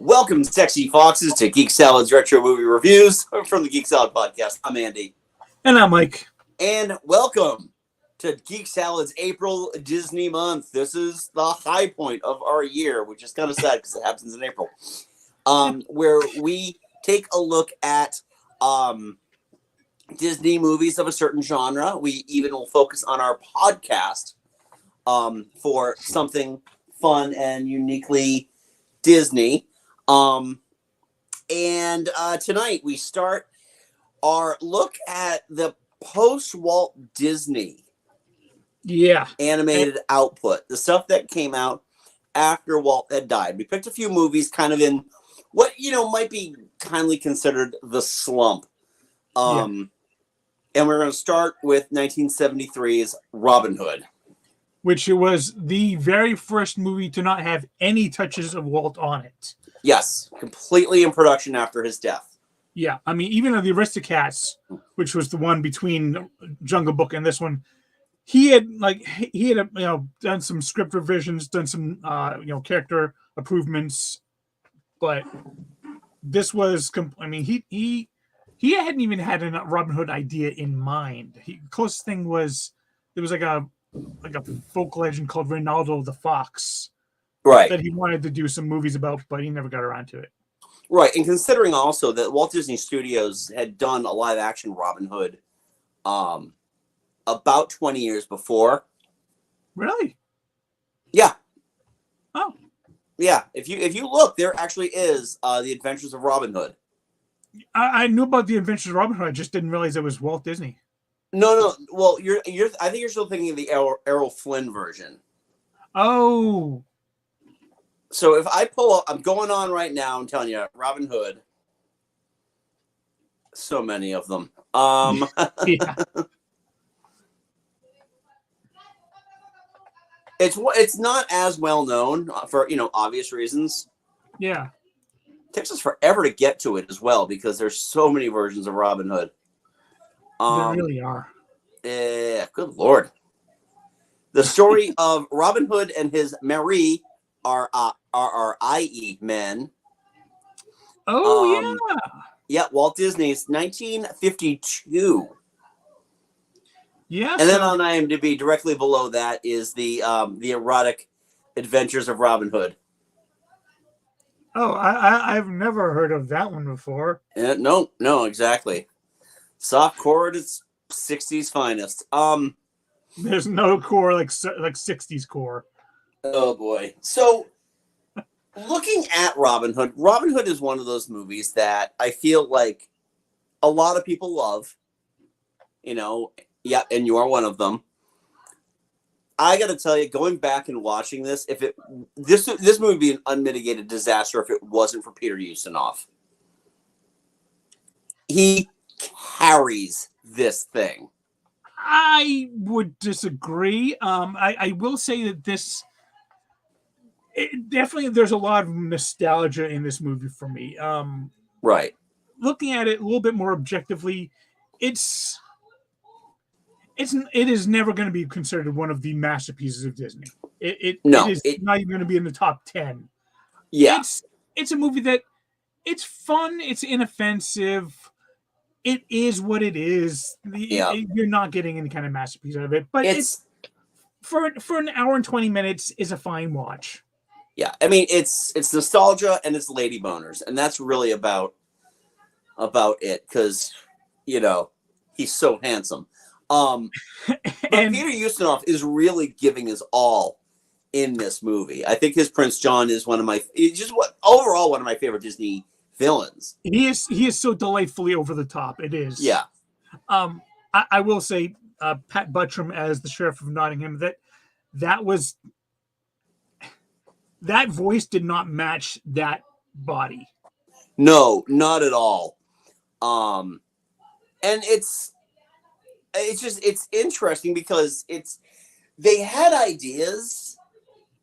Welcome, sexy foxes, to Geek Salad's Retro Movie Reviews from the Geek Salad Podcast. I'm Andy. And I'm Mike. And welcome to Geek Salad's April Disney month. This is the high point of our year, which is kind of sad because it happens in April, where we take a look at Disney movies of a certain genre. We even will focus on our podcast for something fun and uniquely Disney. Tonight we start our look at the post-Walt Disney animated output, the stuff that came out after Walt had died. We picked a few movies kind of in what, might be kindly considered the slump. And we're going to start with 1973's Robin Hood. Which was the very first movie to not have any touches of Walt on it. Yes, completely in production after his death. Yeah, I mean, even of the Aristocats, which was the one between Jungle Book and this one, he had done some script revisions, done some character improvements, but this was he hadn't even had a Robin Hood idea in mind. Closest thing was there was like a folk legend called Reynaldo the Fox, right? That he wanted to do some movies about, but he never got around to it. Right, and considering also that Walt Disney Studios had done a live-action Robin Hood about 20 years before. Really? Yeah. Oh. Yeah, if you look, there actually is The Adventures of Robin Hood. I knew about The Adventures of Robin Hood. I just didn't realize it was Walt Disney. No. Well, I think you're still thinking of the Errol Flynn version. Oh. So if I pull up, I'm going on right now. I'm telling you, Robin Hood. So many of them. Yeah. It's not as well known for obvious reasons. Yeah. It takes us forever to get to it as well because there's so many versions of Robin Hood. There really are. Yeah, good Lord. The story of Robin Hood and his Marie R.I.E. men. Oh, yeah. Yeah, Walt Disney's 1952. Yeah. And then on IMDb, directly below that is the erotic Adventures of Robin Hood. Oh, I've never heard of that one before. No, exactly. Soft core at its 60s finest. There's no core like 60s core. Oh boy. So looking at Robin Hood is one of those movies that I feel like a lot of people love. Yeah, and you are one of them. I got to tell you, going back and watching this, this movie would be an unmitigated disaster if it wasn't for Peter Ustinov. He carries this thing. I would disagree. I will say that definitely there's a lot of nostalgia in this movie for me. Right. Looking at it a little bit more objectively, it is never going to be considered one of the masterpieces of Disney. It is not even going to be in the top 10. Yeah. It's a movie that it's fun, it's inoffensive. It is what it is. You're not getting any kind of masterpiece out of it, but it's for an hour and 20 minutes is a fine watch. Yeah, I mean it's nostalgia and it's lady boners, and that's really about it because he's so handsome. But Peter Ustinov is really giving his all in this movie. I think his Prince John is one of my favorite Disney villains. He is so delightfully over the top. It is. Yeah. I will say Pat Buttram as the Sheriff of Nottingham, that voice did not match that body. No, not at all. And it's interesting because they had ideas,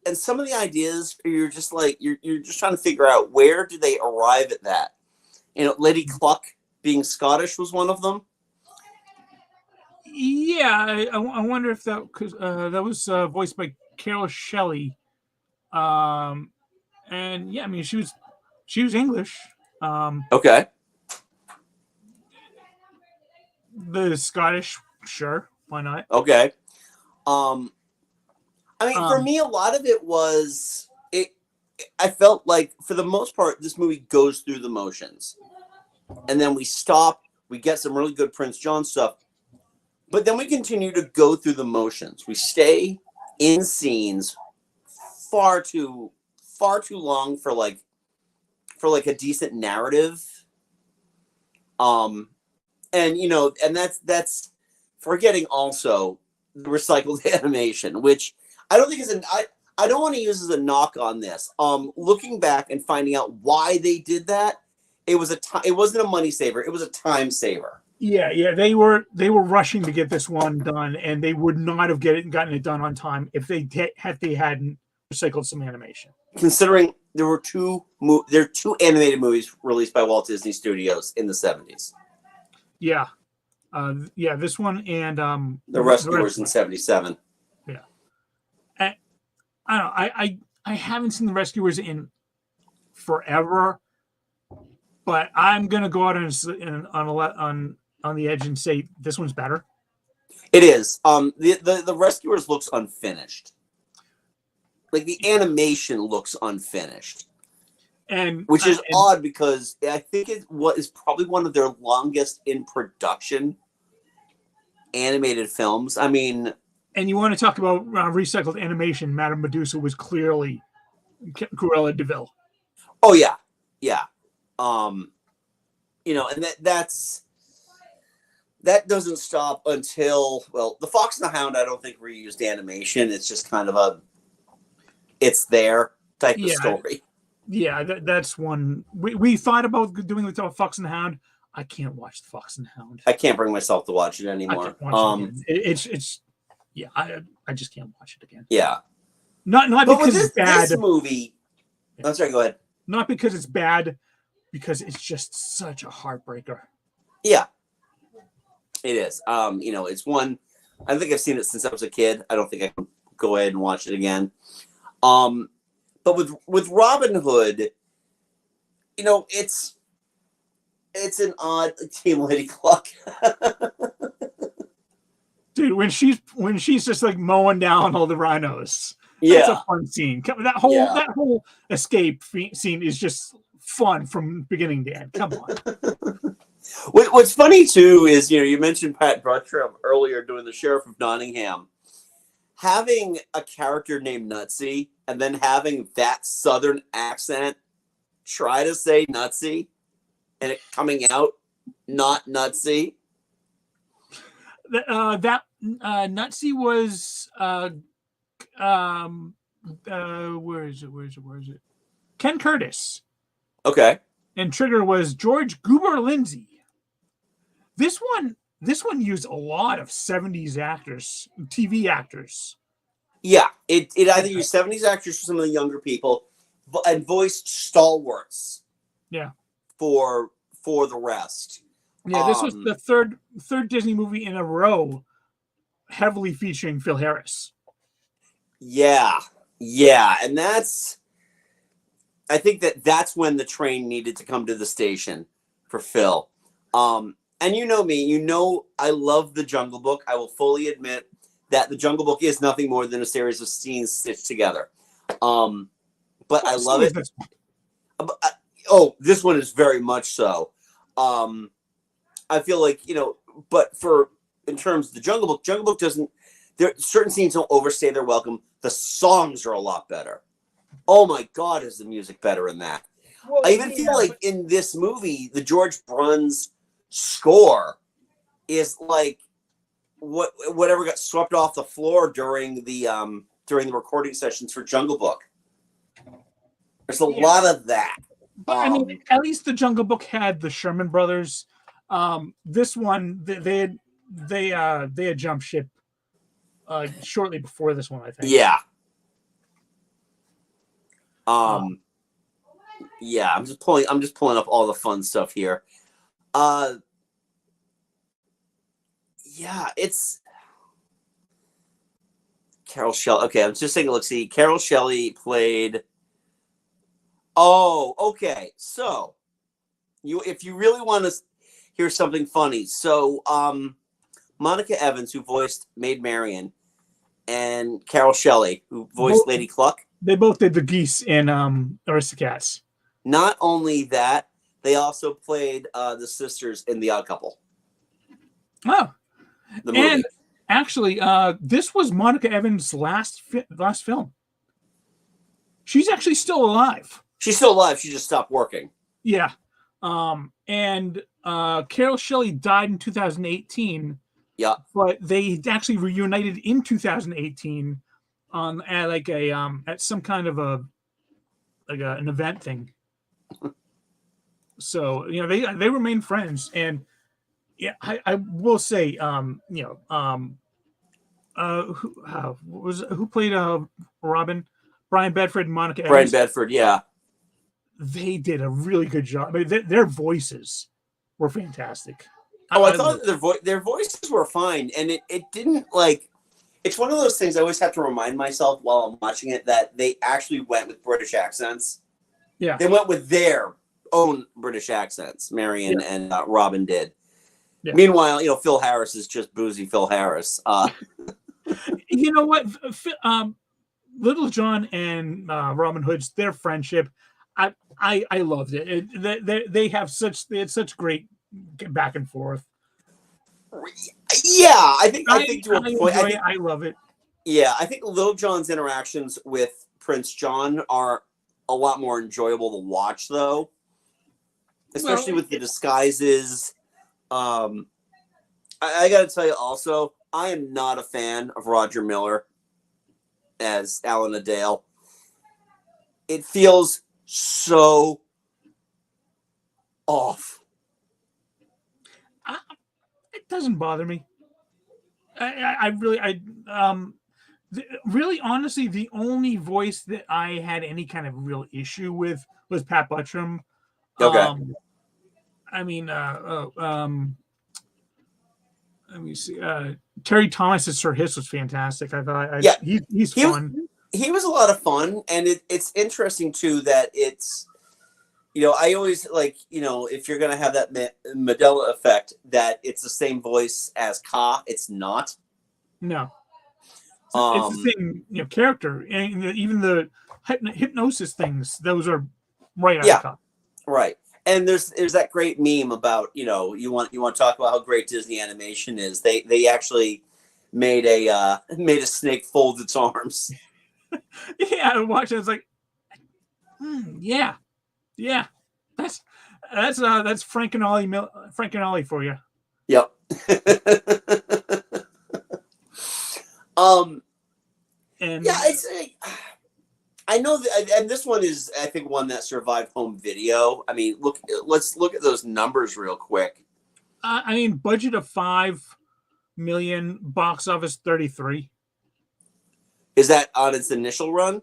and some of the ideas you're just like you're just trying to figure out where do they arrive at that. Lady Cluck being Scottish was one of them. Yeah, I wonder if that because that was voiced by Carol Shelley, and yeah, I mean she was She was English. Okay. The Scottish, sure, why not? Okay. I mean, for Um, me, a lot of it was it. I felt like, for the most part, this movie goes through the motions, and then we stop. We get some really good Prince John stuff, but then we continue to go through the motions. We stay in scenes far too long for a decent narrative. And that's forgetting also the recycled animation, which I don't think is I don't want to use as a knock on this. Looking back and finding out why they did that, it wasn't a money saver, it was a time saver. yeah, they were rushing to get this one done, and they would not have gotten it done on time if they hadn't recycled some animation. Considering there are two animated movies released by Walt Disney Studios in the 70s. Yeah, this one and The Rescuers in 77. Yeah, I don't know. I haven't seen The Rescuers in forever, but I'm gonna go out on the edge and say this one's better. It is. The Rescuers looks unfinished. Like, the animation looks unfinished, which is odd, because I think it is probably one of their longest in production animated films. I mean, and you want to talk about recycled animation? Madame Medusa was clearly Cruella de Vil. Oh yeah. And that doesn't stop until, well, The Fox and the Hound, I don't think reused animation. It's just kind of it's there type of story. Yeah, that's one. We thought about doing the Fox and the Hound. I can't watch the Fox and the Hound. I can't bring myself to watch it anymore. I just can't watch it again. Yeah. Not because it's bad. This movie. I'm sorry, go ahead. Not because it's bad, because it's just such a heartbreaker. Yeah. It is. It's one. I think I've seen it since I was a kid. I don't think I can go ahead and watch it again. But with Robin Hood, it's an odd Team Lady Cluck. Dude, when she's just like mowing down all the rhinos. Yeah. That's a fun scene. That whole escape scene is just fun from beginning to end. Come on. What's funny too is, you mentioned Pat Buttram earlier doing the Sheriff of Nottingham. Having a character named Nutsy and then having that Southern accent try to say Nutsy and it coming out not Nutsy. That Nutsy was where is it? Ken Curtis. Okay. And Trigger was George Goober Lindsay. This one used a lot of 70s actors, TV actors. Yeah, it either used 70s actors for some of the younger people, and voiced stalwarts. Yeah. For the rest. Yeah, this was the third Disney movie in a row heavily featuring Phil Harris. Yeah, and I think that's when the train needed to come to the station for Phil. And you know me, I love The Jungle Book. I will fully admit that The Jungle Book is nothing more than a series of scenes stitched together. But I love it. This one is very much so. I feel like, but in terms of The Jungle Book doesn't, certain scenes don't overstay their welcome. The songs are a lot better. Oh my God, is the music better in that? Well, I even feel like in this movie, the George Bruns score is like whatever got swept off the floor during the recording sessions for Jungle Book. There's a lot of that. But I mean, at least the Jungle Book had the Sherman Brothers. This one, they had jumped ship shortly before this one, I think. Yeah. Yeah, I'm just pulling up all the fun stuff here. Yeah, it's Carol Shelley. Okay, I'm just taking a look. See, Carol Shelley played Oh, okay. So if you really want to hear something funny, so Monica Evans, who voiced Maid Marian, and Carol Shelley, who voiced Lady Cluck. They both did the geese in Aristocats. Not only that, they also played the sisters in The Odd Couple. Oh, the movie. And actually, this was Monica Evans' last film. She's actually still alive. She's still alive. She just stopped working. Yeah. And Carol Shelley died in 2018. Yeah. But they actually reunited in 2018 at some kind of an event thing. So they remain friends, and yeah, I will say who played Robin? Brian Bedford and Monica Evans. Brian Bedford, yeah. They did a really good job. I mean, their voices were fantastic. I thought their voices were fine, and it didn't like. It's one of those things I always have to remind myself while I'm watching it that they actually went with British accents. Yeah, they went with their own British accents. Marion and Robin did. Yeah. Meanwhile, Phil Harris is just boozy Phil Harris. You know what? Little John and Robin Hood's their friendship, I loved it. They had such great back and forth. Yeah, I think to a point, I love it. Yeah, I think Little John's interactions with Prince John are a lot more enjoyable to watch, though, especially with the disguises. I got to tell you also, I am not a fan of Roger Miller as Alan Adale. It feels so off. It doesn't bother me. Really, honestly, the only voice that I had any kind of real issue with was Pat Buttram. Okay. Let me see. Terry Thomas as Sir Hiss was fantastic. I thought, he's fun. He was a lot of fun, and it's interesting too that it's, I always like, if you're gonna have that Mandela effect, that it's the same voice as Ka. It's not. No. It's the same, character, and even the hypnosis things. Those are right out of Ka. Right. And there's that great meme about, you want to talk about how great Disney animation is. They actually made a snake fold its arms. Yeah, I watched it. It's like, yeah, that's Frank and Ollie for you. Yep. And yeah, it's. I know that, and this one is, I think, one that survived home video. I mean, let's look at those numbers real quick. Budget of $5 million, box office 33. Is that on its initial run?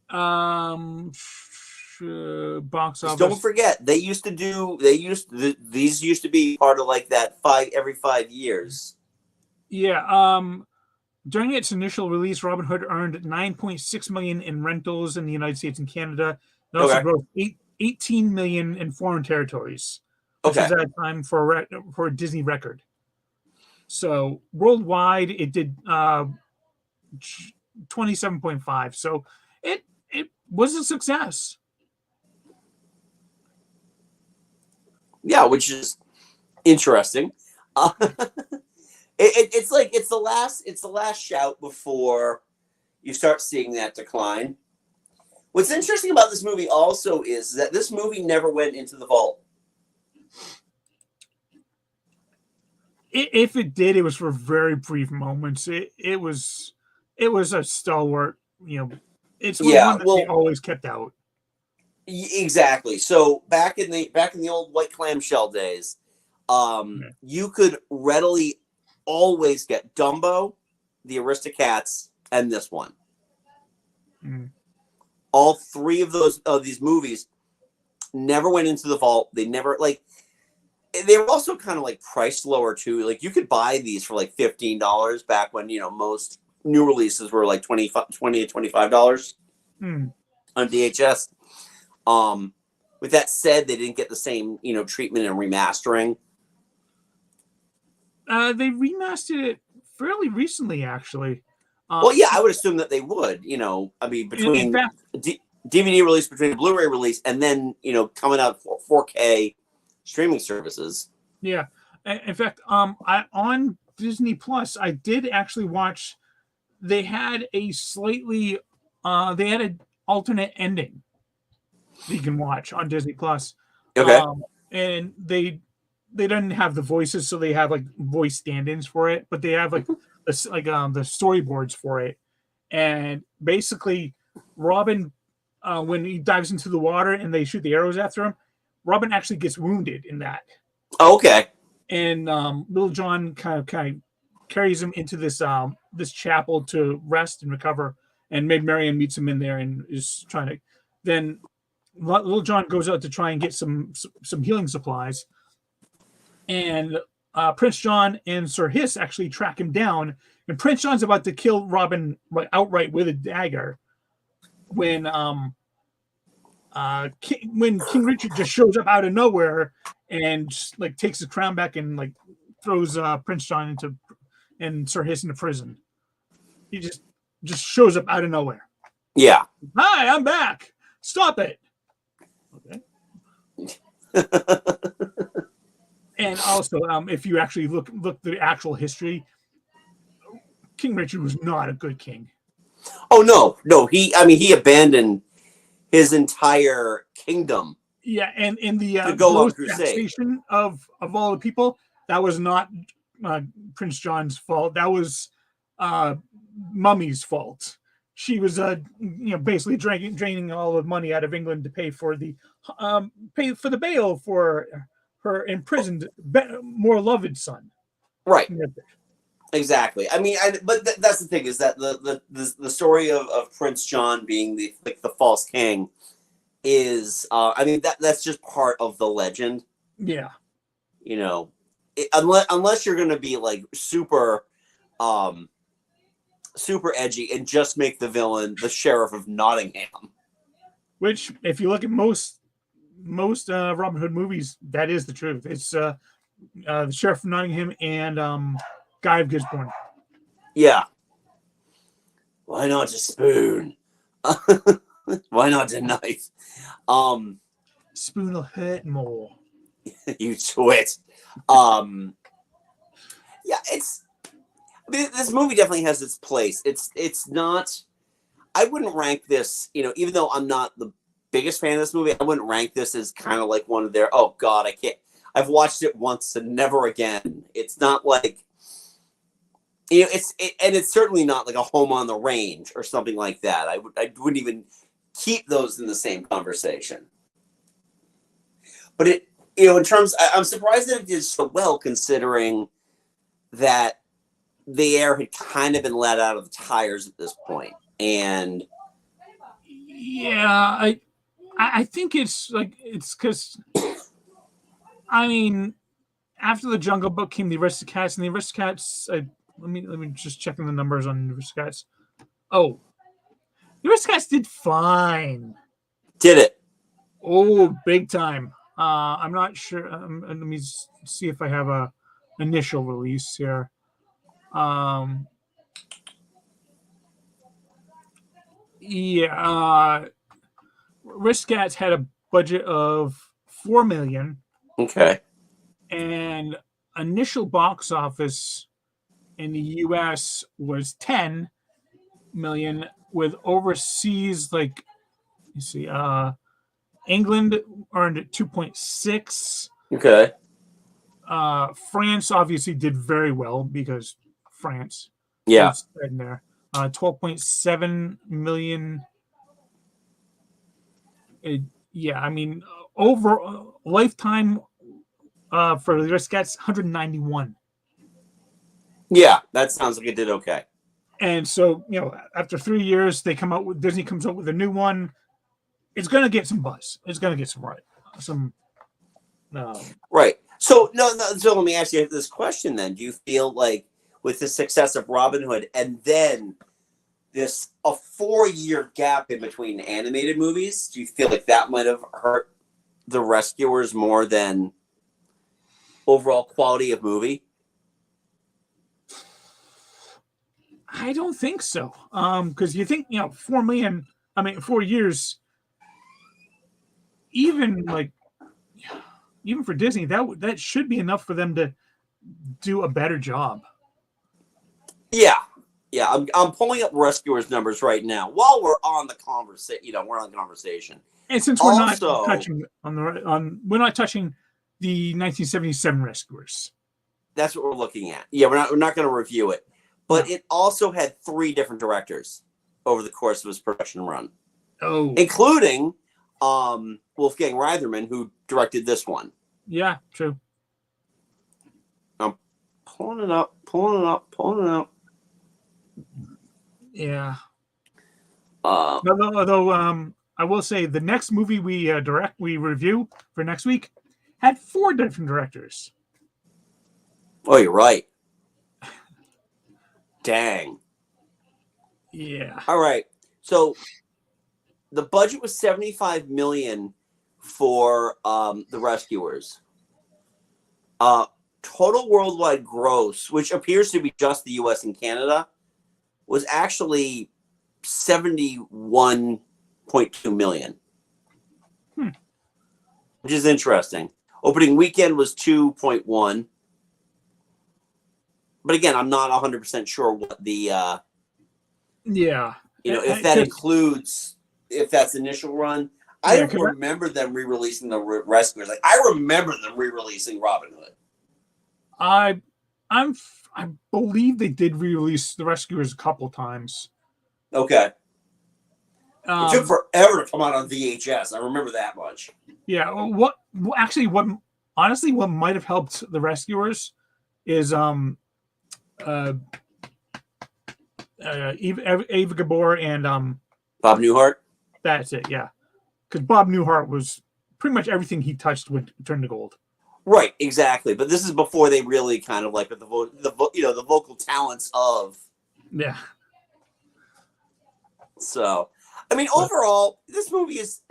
Box office. Don't forget, these used to be part of like that every 5 years. Yeah. During its initial release, Robin Hood earned $9.6 million in rentals in the United States and Canada. It also grossed $18 million in foreign territories, which is at a time for a Disney record. So worldwide, it did 27.5. So it was a success. Yeah, which is interesting. It's the last shout before you start seeing that decline. What's interesting about this movie also is that this movie never went into the vault. If it did, it was for very brief moments. It was a stalwart. It's one that they always kept out. Exactly. So back in the old white clamshell days, you could readily always get Dumbo, the Aristocats, and this one. All three of these movies never went into the vault. They never they were also kind of like priced lower too. Like you could buy these for like $15 back when most new releases were like $20 to $25 on VHS. With that said, they didn't get the same, treatment and remastering. They remastered it fairly recently, actually. Well, yeah, I would assume that they would. I mean, In between fact, DVD release, between Blu-ray release, and then coming out for 4K streaming services. yeah. In fact, on Disney Plus, I did actually watch. They had a slightly, they had an alternate ending that you can watch on Disney Plus. Okay. And they didn't have the voices, so they have like voice stand-ins for it, but they have like the storyboards for it. And basically, Robin, when he dives into the water and they shoot the arrows after him, Robin actually gets wounded in that. Oh, okay. And Little John kind of carries him into this chapel to rest and recover. And Maid Marian meets him in there and is trying to. Then Little John goes out to try and get some healing supplies, and Prince John and Sir Hiss actually track him down. And Prince John's about to kill Robin outright with a dagger when King Richard just shows up out of nowhere and just, takes his crown back and throws Prince John and Sir Hiss into prison. He just shows up out of nowhere. Yeah. Hi, I'm back. Stop it. Okay. And also, if you actually look the actual history, King Richard was not a good king. Oh no. He abandoned his entire kingdom. Yeah, and in the to go on crusade. Taxation of all the people, that was not Prince John's fault. That was Mummy's fault. She was basically draining all the money out of England to pay for the bail for her imprisoned, more loved son. Right. Exactly. I mean, but that's the thing, is that the story of Prince John being the false king is, that's just part of the legend. Yeah. Unless you're going to be super edgy and just make the villain the Sheriff of Nottingham. Which, if you look at most Robin Hood movies, that is the truth. It's the Sheriff of Nottingham and Guy of Gisborne. Yeah. Why not a spoon? Why not a knife? Spoon will hurt more. You twit. Yeah, this movie definitely has its place. It's not. I wouldn't rank this. Even though I'm not the biggest fan of this movie, I wouldn't rank this as kind of like one of their. Oh God, I can't. I've watched it once and never again. It's not like. And it's certainly not like a Home on the Range or something like that. I wouldn't even keep those in the same conversation. But in terms, I'm surprised that it did so well, considering that the air had kind of been let out of the tires at this point. And yeah, I think it's because after the Jungle Book came the Aristocats, and the Aristocats. Let me just checking the numbers on the Aristocats. Oh, the Aristocats did fine. Did it? Oh, big time. I'm not sure. Let me see if I have a initial release here. Aristocats had a budget of $4 million. Okay. And initial box office in the U.S. was 10 million, with overseas, England earned 2.6. Okay. France obviously did very well because France. Yeah. In there, 12.7 million. Over lifetime for the Aristocats, 191. Yeah, that sounds like it did okay. And so, after 3 years, Disney comes out with a new one. It's going to get some buzz. It's going to get some right. So so let me ask you this question then. Do you feel like with the success of Robin Hood and then this a 4-year gap in between animated movies. Do you feel like that might have hurt The Rescuers more than overall quality of movie? I don't think so. Because you think 4 years, even for Disney, that should be enough for them to do a better job. Yeah. I'm pulling up Rescuers numbers right now while we're on the conversation. We're on the conversation. And since we're not touching we're not touching the 1977 Rescuers. That's what we're looking at. Yeah, we're not going to review it, but it also had 3 different directors over the course of its production run. Oh, including Wolfgang Reitherman, who directed this one. Yeah, true. I'm pulling it up. Yeah. Although I will say the next movie we review for next week had 4 different directors. Oh, you're right. Dang. Yeah. All right. So the budget was $75 million for The Rescuers. Total worldwide gross, which appears to be just the U.S. and Canada, was actually $71.2 million. Which is interesting. Opening weekend was 2.1. But again, I'm not 100% sure what the if that includes, if that's initial run. I don't remember them re-releasing the Rescuers. Like, I remember them re-releasing Robin Hood. I believe they did re-release the Rescuers a couple times. Okay. It took forever to come out on VHS. I remember that much. Yeah. What might have helped the Rescuers is Ava Gabor and Bob Newhart. That's it. Yeah, because Bob Newhart was pretty much everything he touched would turn to gold. Right, exactly. But this is before they really kind of like the vocal talents of. Yeah. So, I mean, overall, this movie is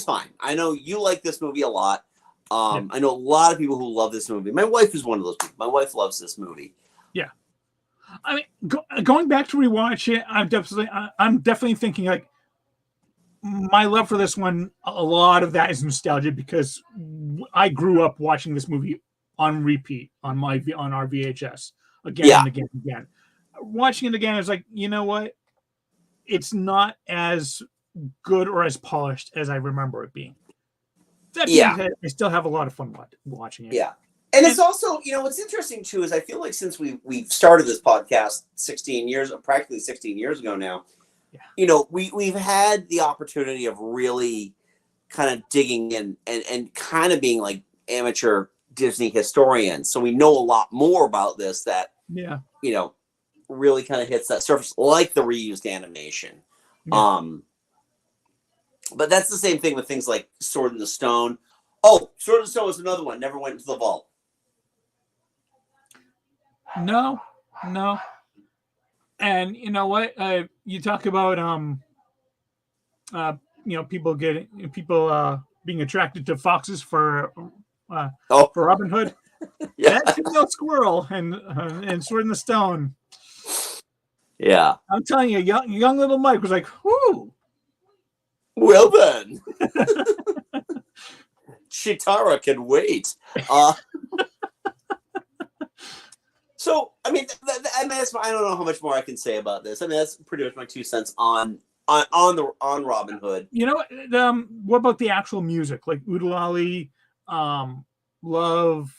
fine. I know you like this movie a lot. I know a lot of people who love this movie. My wife is one of those people. My wife loves this movie. Yeah. I mean, going back to rewatch it, I'm definitely thinking like my love for this one. A lot of that is nostalgia because I grew up watching this movie on repeat on our VHS again and again and again. Watching it again, I was like, you know what? It's not as good or as polished as I remember it being. That being said, I still have a lot of fun watching it. Yeah. And it's also, what's interesting too is I feel like since we've started this podcast practically 16 years ago now, we've had the opportunity of really kind of digging in and kind of being like amateur Disney historians. So we know a lot more about this that, really kind of hits that surface, like the reused animation. Yeah. But that's the same thing with things like Sword in the Stone. Oh, Sword in the Stone was another one. Never went into the vault. No. And you know what? You talk about people being attracted to foxes for Robin Hood. That's no squirrel and Sword in the Stone. Yeah, I'm telling you, young little Mike was like, "Whoo!" Well then, Chitara can wait. So, I mean, that's, I don't know how much more I can say about this. I mean, that's pretty much my 2 cents on Robin Hood. What about the actual music, like Oodalali, Love,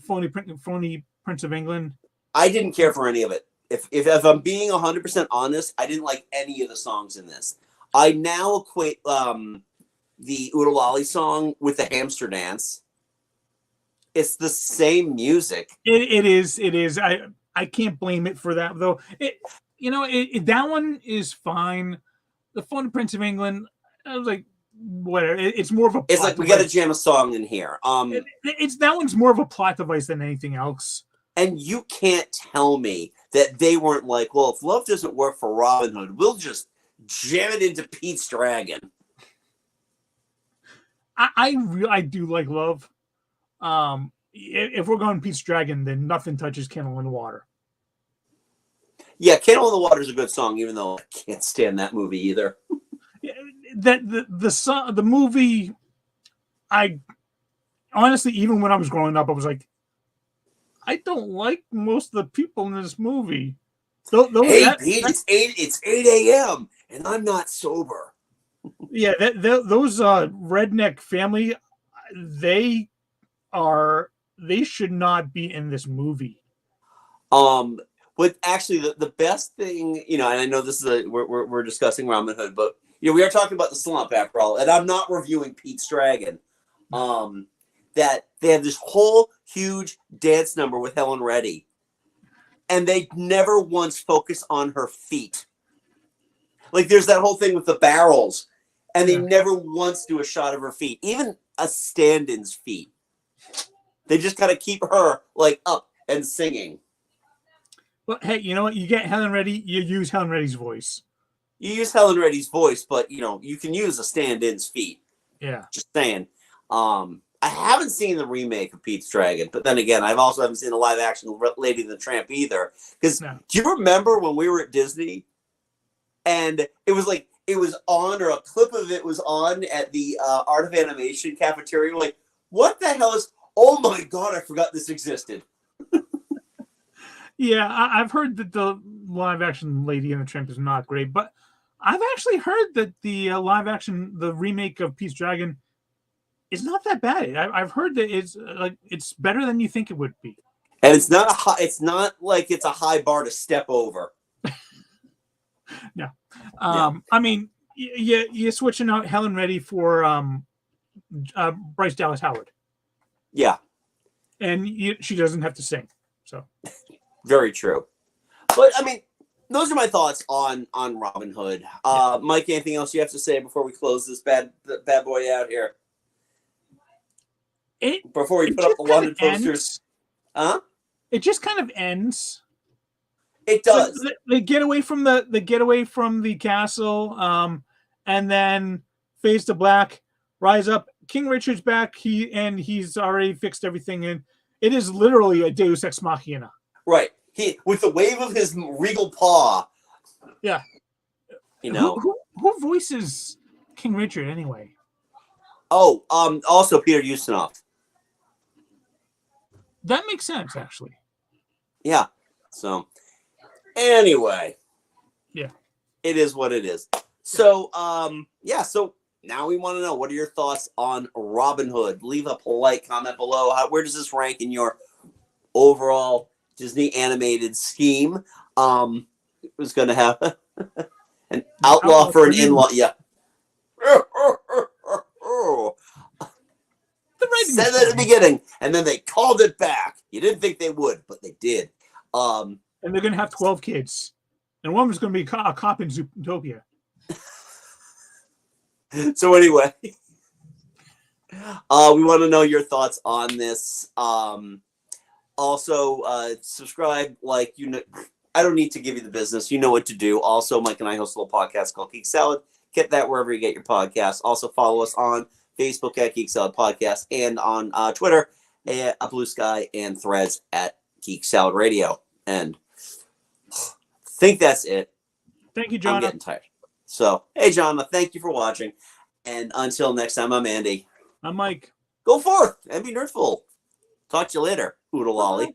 Phony Prince of England? I didn't care for any of it. If I'm being 100% honest, I didn't like any of the songs in this. I now equate the Oodalali song with the hamster dance. It's the same music. It is. I can't blame it for that though. That one is fine. The Phony Prince of England, I was like, whatever. It's more of a. It's like we got to jam a song in here. It's that one's more of a plot device than anything else. And you can't tell me that they weren't like, well, if love doesn't work for Robin Hood, we'll just jam it into Pete's Dragon. I do like love. If we're going Pete's Dragon, then nothing touches Candle in the Water. Yeah, Candle in the Water is a good song, even though I can't stand that movie either. The movie, I honestly, even when I was growing up, I was like, I don't like most of the people in this movie. Pete, it's 8 a.m. and I'm not sober. Yeah, those redneck family, they should not be in this movie. But actually, the best thing, and I know this is we're discussing Robin Hood, but we are talking about the Slump after all, and I'm not reviewing Pete's Dragon. That they have this whole huge dance number with Helen Reddy, and they never once focus on her feet. Like there's that whole thing with the barrels, and they never once do a shot of her feet, even a stand-in's feet. They just kind of keep her like up and singing. Well, hey, you know what? You get Helen Reddy, you use Helen Reddy's voice. You use Helen Reddy's voice, but you can use a stand-in's feet. Yeah. Just saying. I haven't seen the remake of Pete's Dragon, but then again, I also haven't seen the live-action Lady and the Tramp either. Because do you remember when we were at Disney, and it was on, or a clip of it was on at the Art of Animation cafeteria? Like, what the hell is? Oh my God, I forgot this existed. Yeah, I've heard that the live-action Lady and the Tramp is not great, but I've actually heard that the the remake of Pete's Dragon, is not that bad. I've heard that it's better than you think it would be. And it's not like it's a high bar to step over. No. I mean, you're switching out Helen Reddy for Bryce Dallas Howard. Yeah. And she doesn't have to sing. So. Very true. But, I mean, those are my thoughts on Robin Hood. Mike, anything else you have to say before we close this bad boy out here? Before we put up the wanted posters. Huh? It just kind of ends. It does. So they get away from the castle, and then fades to black, rise up. King Richard's back. He's already fixed everything, and it is literally a Deus Ex Machina. Right. He, with the wave of his regal paw. Yeah. Who voices King Richard anyway? Oh, also Peter Ustinov. That makes sense, actually. Yeah. So, anyway. Yeah. It is what it is. So, so now we want to know, what are your thoughts on Robin Hood? Leave a polite comment below. Where does this rank in your overall Disney animated scheme? It was going to have an outlaw for an in-law. Yeah. Said that at the beginning, and then they called it back. You didn't think they would, but they did. And they're going to have 12 kids. And one was going to be a cop in Zootopia. So anyway, we want to know your thoughts on this. Also, subscribe, like, I don't need to give you the business. You know what to do. Also, Mike and I host a little podcast called Geek Salad. Get that wherever you get your podcasts. Also, follow us on Facebook at Geek Salad Podcast, and on Twitter at Blue Sky, and Threads at Geek Salad Radio. And I think that's it. Thank you, John. I'm getting tired. So, hey, John, thank you for watching. And until next time, I'm Andy. I'm Mike. Go forth and be nerdful. Talk to you later, Oodle Lolly.